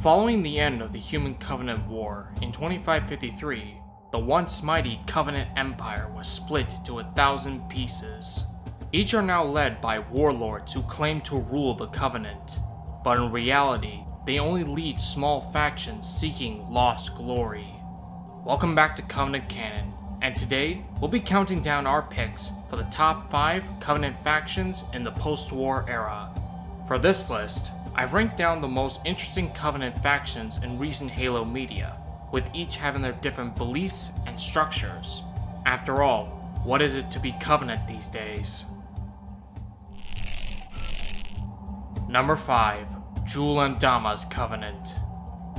Following the end of the Human Covenant War in 2553, the once mighty Covenant Empire was split into 1,000 pieces. Each are now led by warlords who claim to rule the Covenant, but in reality, they only lead small factions seeking lost glory. Welcome back to Covenant Canon, and today we'll be counting down our picks for the top 5 Covenant factions in the post-war era. For this list, I've ranked down the most interesting Covenant factions in recent Halo media, with each having their different beliefs and structures. After all, what is it to be Covenant these days? Number 5. Jul Mdama's Covenant.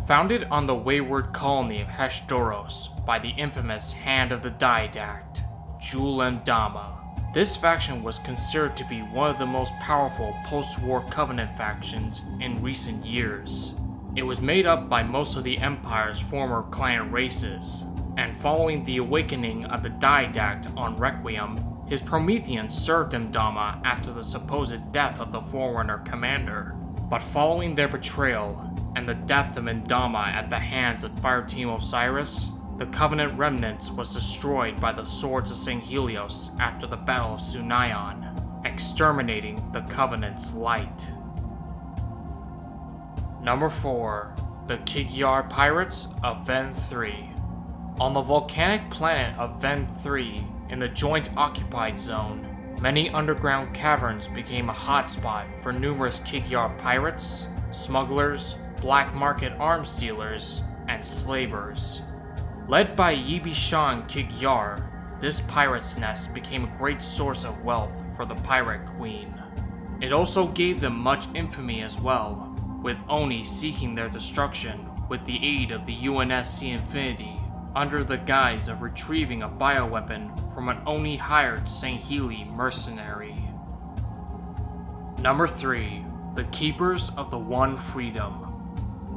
Founded on the wayward colony of Heshdoros by the infamous Hand of the Didact, Jul Mdama. This faction was considered to be one of the most powerful post-war Covenant factions in recent years. It was made up by most of the Empire's former clan races, and following the awakening of the Didact on Requiem, his Prometheans served Mdama after the supposed death of the Forerunner commander. But following their betrayal, and the death of Mdama at the hands of Fireteam Osiris, the Covenant Remnants was destroyed by the swords of Sanghelios after the Battle of Sunayon, exterminating the Covenant's light. Number 4. The Kig-Yar Pirates of Ven 3. On the volcanic planet of Ven 3, in the Joint Occupied Zone, many underground caverns became a hotspot for numerous Kig-Yar pirates, smugglers, black market arms dealers, and slavers. Led by Yibishan Kig-Yar, this pirate's nest became a great source of wealth for the Pirate Queen. It also gave them much infamy as well, with Oni seeking their destruction with the aid of the UNSC Infinity, under the guise of retrieving a bioweapon from an Oni-hired Sangheli mercenary. Number 3. The Keepers of the One Freedom.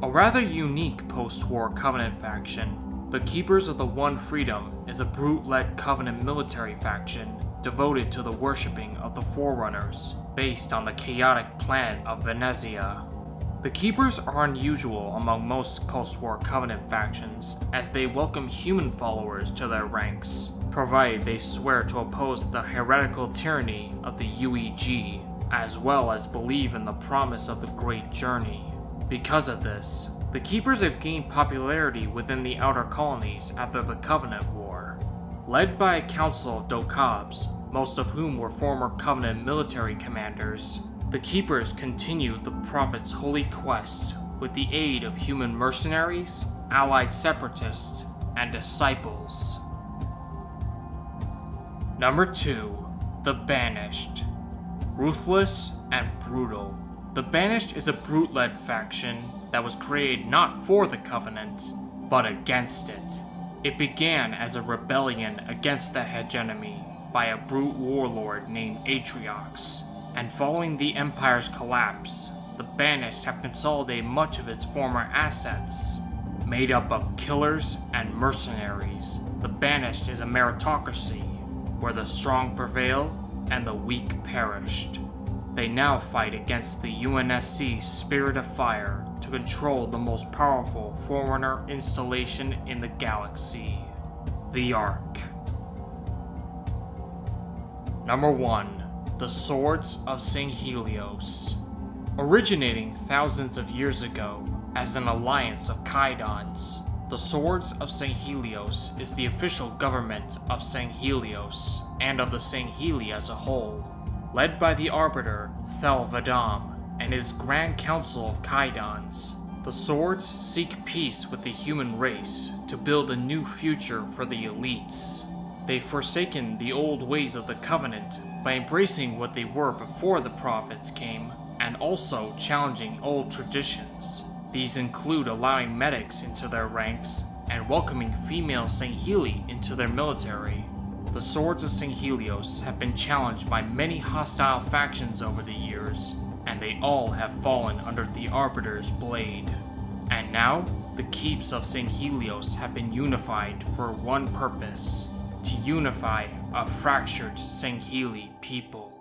A rather unique post-war Covenant faction, the Keepers of the One Freedom is a brute-led Covenant military faction devoted to the worshipping of the Forerunners, based on the chaotic planet of Venezia. The Keepers are unusual among most post-war Covenant factions, as they welcome human followers to their ranks, provided they swear to oppose the heretical tyranny of the UEG, as well as believe in the promise of the Great Journey. Because of this, the Keepers have gained popularity within the outer colonies after the Covenant War. Led by a council of Dokabs, most of whom were former Covenant military commanders, the Keepers continued the Prophet's holy quest with the aid of human mercenaries, allied separatists, and disciples. Number 2. The Banished. Ruthless and brutal. The Banished is a brute-led faction that was created not for the Covenant, but against it. It began as a rebellion against the hegemony by a brute warlord named Atriox, and following the Empire's collapse, the Banished have consolidated much of its former assets. Made up of killers and mercenaries, the Banished is a meritocracy, where the strong prevail and the weak perished. They now fight against the UNSC Spirit of Fire to control the most powerful Forerunner installation in the galaxy, the Ark. Number 1. The Swords of Sanghelios. Originating thousands of years ago as an alliance of Kaidons, the Swords of Sanghelios is the official government of Sanghelios and of the Sangheli as a whole. Led by the Arbiter, Thel-Vadam, and his Grand Council of Kaidons, the Swords seek peace with the human race to build a new future for the elites. They've forsaken the old ways of the Covenant by embracing what they were before the Prophets came, and also challenging old traditions. These include allowing medics into their ranks and welcoming female Sangheli into their military. The Swords of Sanghelios have been challenged by many hostile factions over the years, and they all have fallen under the Arbiter's blade. And now, the keeps of Sanghelios have been unified for one purpose: to unify a fractured Sangheli people.